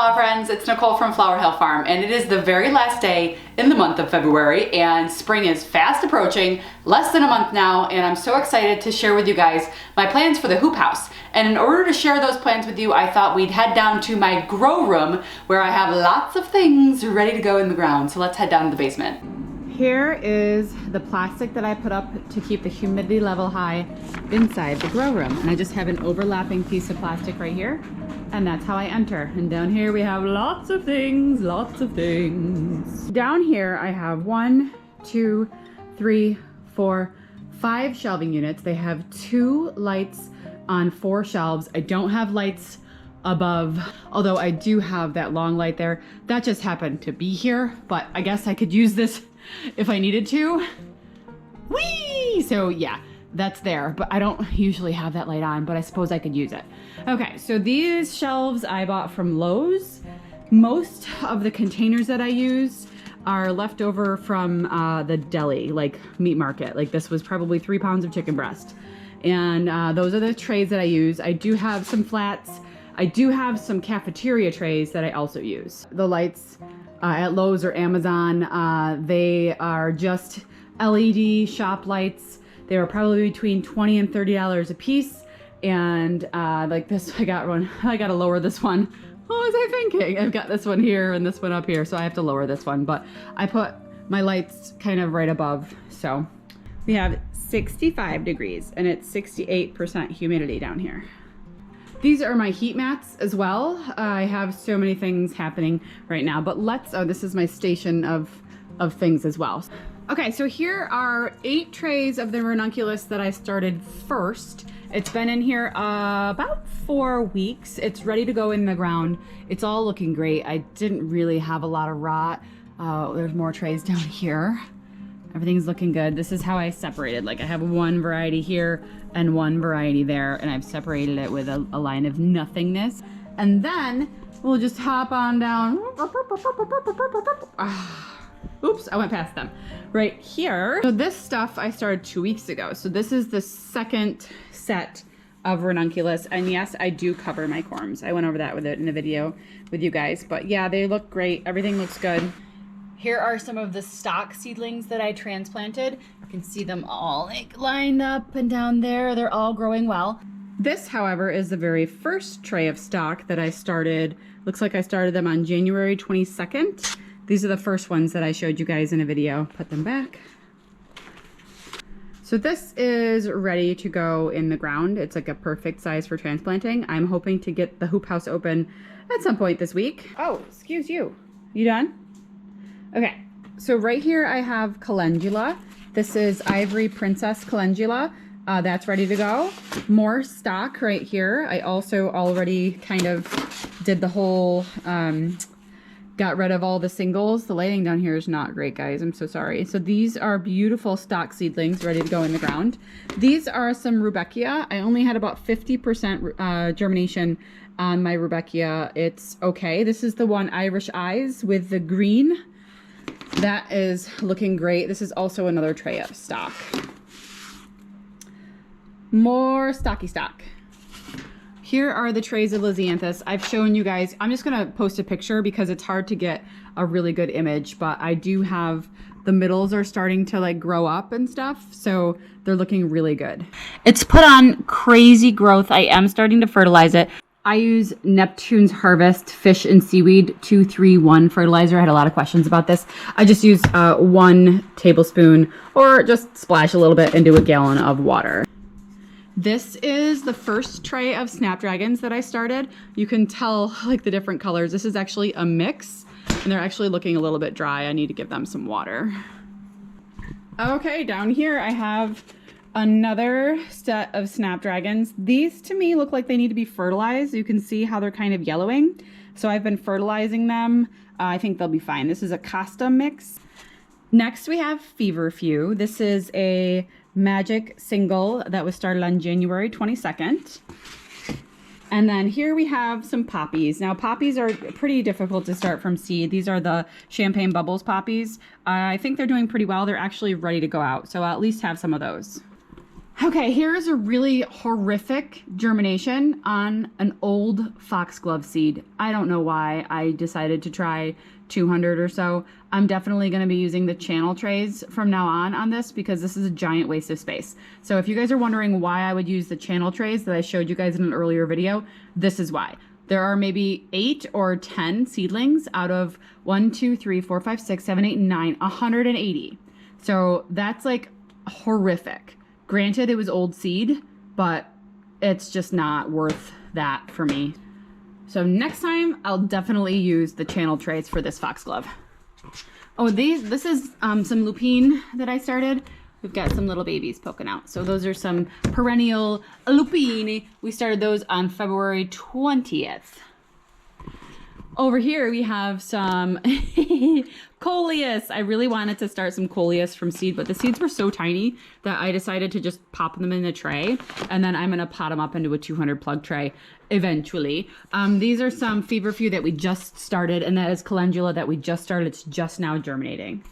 flower friends, it's Nicole from Flower Hill Farm, and it is the very last day in the month of February, and spring is fast approaching, less than a month now, and I'm so excited to share with you guys my plans for the hoop house. And in order to share those plans with you, I thought we'd head down to my grow room where I have lots of things ready to go in the ground. So let's head down to the basement. Here is the plastic that I put up to keep the humidity level high inside the grow room. And I just have an overlapping piece of plastic right here. And that's how I enter. And down here we have lots of things, lots of things. Down here I have 1, 2, 3, 4, 5 shelving units. They have 2 lights on 4 shelves. I don't have lights above, although I do have that long light there. That just happened to be here, but I guess I could use this if I needed to. Whee! So yeah, that's there, but I don't usually have that light on, but I suppose I could use it. Okay, so these shelves I bought from Lowe's. Most of the containers that I use are left over from the deli, like meat market. Like this was probably 3 pounds of chicken breast. And those are the trays that I use. I do have some flats. I do have some cafeteria trays that I also use. The lights at Lowe's or Amazon, they are just LED shop lights. They were probably between $20 and $30 a piece. And like this, I gotta lower this one. What was I thinking? I've got this one here and this one up here, so I have to lower this one. But I put my lights kind of right above. So we have 65 degrees and it's 68% humidity down here. These are my heat mats as well. I have so many things happening right now, but this is my station of things as well. Okay, so here are 8 trays of the ranunculus that I started first. It's been in here about 4 weeks. It's ready to go in the ground. It's all looking great. I didn't really have a lot of rot. There's more trays down here. Everything's looking good. This is how I separated. Like I have 1 variety here and 1 variety there, and I've separated it with a line of nothingness. And then we'll just hop on down. Oops, I went past them. Right here. So this stuff I started 2 weeks ago. So this is the second set of ranunculus. And yes, I do cover my corms. I went over that with it in a video with you guys. But yeah, they look great. Everything looks good. Here are some of the stock seedlings that I transplanted. You can see them all like lined up and down there. They're all growing well. This, however, is the very first tray of stock that I started. Looks like I started them on January 22nd. These are the first ones that I showed you guys in a video. Put them back. So this is ready to go in the ground. It's like a perfect size for transplanting. I'm hoping to get the hoop house open at some point this week. Oh, excuse you. You done? Okay, so right here I have calendula. This is Ivory Princess calendula. That's ready to go. More stock right here. I also already kind of did the whole, got rid of all the singles. The lighting down here is not great, guys. I'm so sorry. So these are beautiful stock seedlings ready to go in the ground. These are some Rudbeckia. I only had about 50% germination on my Rudbeckia. It's okay. This is the one Irish Eyes with the green. That is looking great. This is also another tray of stock. More stocky stock. Here are the trays of Lisianthus. I've shown you guys. I'm just gonna post a picture because it's hard to get a really good image, but I do have, the middles are starting to like grow up and stuff, so they're looking really good. It's put on crazy growth. I am starting to fertilize it. I use Neptune's Harvest Fish and Seaweed 231 fertilizer. I had a lot of questions about this. I just use 1 tablespoon or just splash a little bit into a gallon of water. This is the first tray of snapdragons that I started. You can tell like the different colors. This is actually a mix and they're actually looking a little bit dry. I need to give them some water. Okay, down here I have another set of snapdragons. These to me look like they need to be fertilized. You can see how they're kind of yellowing. So I've been fertilizing them. I think they'll be fine. This is a Costa mix. Next we have Feverfew. This is a magic single that was started on January 22nd. And then here we have some poppies. Now poppies are pretty difficult to start from seed. These are the Champagne Bubbles poppies. I think they're doing pretty well. They're actually ready to go out. So I'll at least have some of those. Okay, here's a really horrific germination on an old foxglove seed. I don't know why I decided to try 200 or so. I'm definitely going to be using the channel trays from now on this because this is a giant waste of space. So if you guys are wondering why I would use the channel trays that I showed you guys in an earlier video, this is why. There are maybe 8 or 10 seedlings out of 1, 2, 3, 4, 5, 6, 7, 8, 9, 180. So that's like horrific. Granted, it was old seed, but it's just not worth that for me. So next time, I'll definitely use the channel trays for this foxglove. Oh, this is some lupine that I started. We've got some little babies poking out. So those are some perennial lupine. We started those on February 20th. Over here we have some coleus. I really wanted to start some coleus from seed, but the seeds were so tiny that I decided to just pop them in a tray, and then I'm gonna pot them up into a 200 plug tray eventually. These are some feverfew that we just started, and that is calendula that we just started. It's just now germinating.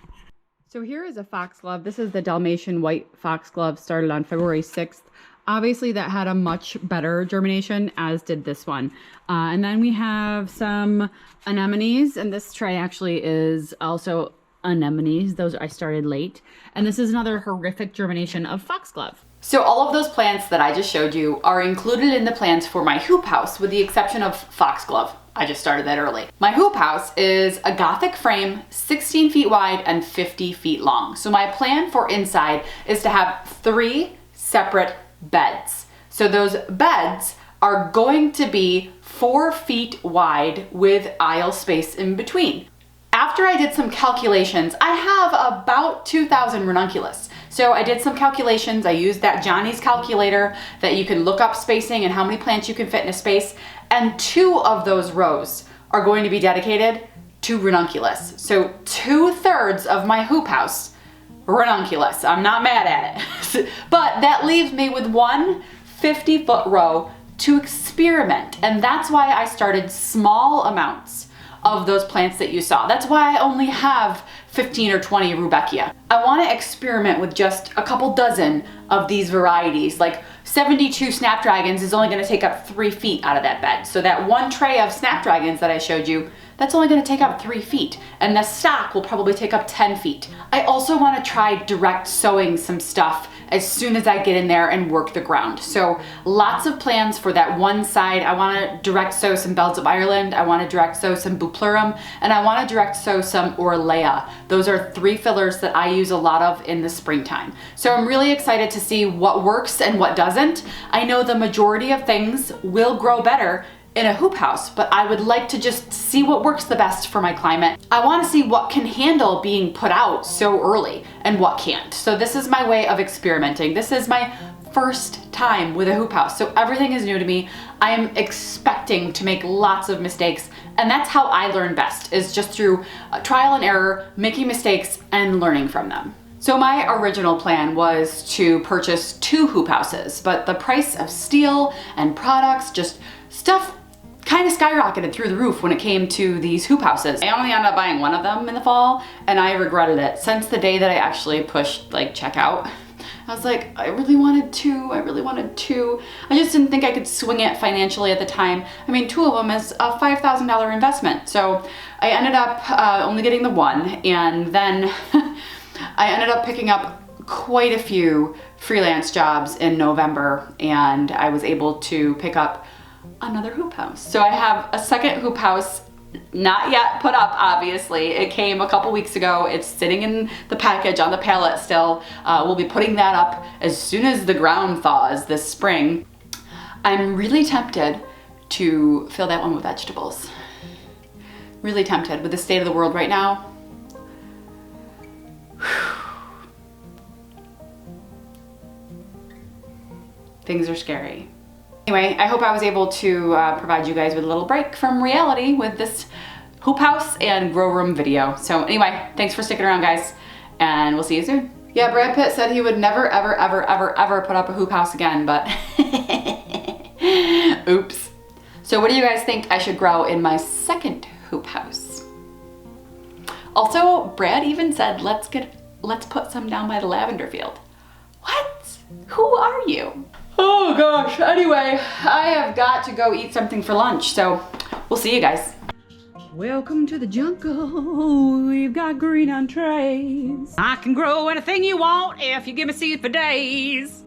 So here is a foxglove. This is the Dalmatian white foxglove, started on February 6th. Obviously that had a much better germination, as did this one. And then we have some anemones, and this tray actually is also anemones. Those I started late. And this is another horrific germination of foxglove. So all of those plants that I just showed you are included in the plans for my hoop house, with the exception of foxglove. I just started that early. My hoop house is a Gothic frame, 16 feet wide and 50 feet long. So my plan for inside is to have 3 separate beds. So those beds are going to be 4 feet wide with aisle space in between. After I did some calculations, I have about 2,000 ranunculus. So I did some calculations. I used that Johnny's calculator that you can look up spacing and how many plants you can fit in a space. And 2 of those rows are going to be dedicated to ranunculus. So 2/3 of my hoop house, ranunculus. I'm not mad at it. But that leaves me with one 50-foot row to experiment. And that's why I started small amounts of those plants that you saw. That's why I only have 15 or 20 Rudbeckia. I want to experiment with just a couple dozen of these varieties. Like 72 snapdragons is only going to take up 3 feet out of that bed. So that one tray of snapdragons that I showed you, that's only going to take up 3 feet, and the stock will probably take up 10 feet. I also want to try direct sowing some stuff as soon as I get in there and work the ground. So lots of plans for that one side. I want to direct sow some Bells of Ireland, I want to direct sow some Bupleurum, and I want to direct sow some Orlea. Those are 3 fillers that I use a lot of in the springtime. So I'm really excited to see what works and what doesn't. I know the majority of things will grow better in a hoop house, but I would like to just see what works the best for my climate. I want to see what can handle being put out so early and what can't. So this is my way of experimenting. This is my first time with a hoop house, so everything is new to me. I am expecting to make lots of mistakes, and that's how I learn best, is just through trial and error, making mistakes and learning from them. So my original plan was to purchase 2 hoop houses, but the price of steel and products, just stuff, kind of skyrocketed through the roof when it came to these hoop houses. I only ended up buying one of them in the fall, and I regretted it since the day that I actually pushed like checkout. I was like, I really wanted 2. I just didn't think I could swing it financially at the time. I mean, 2 of them is a $5,000 investment. So I ended up only getting the one, and then I ended up picking up quite a few freelance jobs in November, and I was able to pick up another hoop house. So I have a second hoop house, not yet put up, obviously. It came a couple weeks ago. It's sitting in the package on the pallet still. We'll be putting that up as soon as the ground thaws this spring. I'm really tempted to fill that one with vegetables. Really tempted with the state of the world right now. Things are scary. Anyway, I hope I was able to provide you guys with a little break from reality with this hoop house and grow room video. So anyway, thanks for sticking around, guys, and we'll see you soon. Yeah, Brad Pitt said he would never, ever, ever, ever, ever put up a hoop house again, but oops. So what do you guys think I should grow in my second hoop house? Also, Brad even said, let's put some down by the lavender field. What? Who are you? Oh gosh, anyway, I have got to go eat something for lunch, so we'll see you guys. Welcome to the jungle, we've got green on trays. I can grow anything you want if you give me seed for days.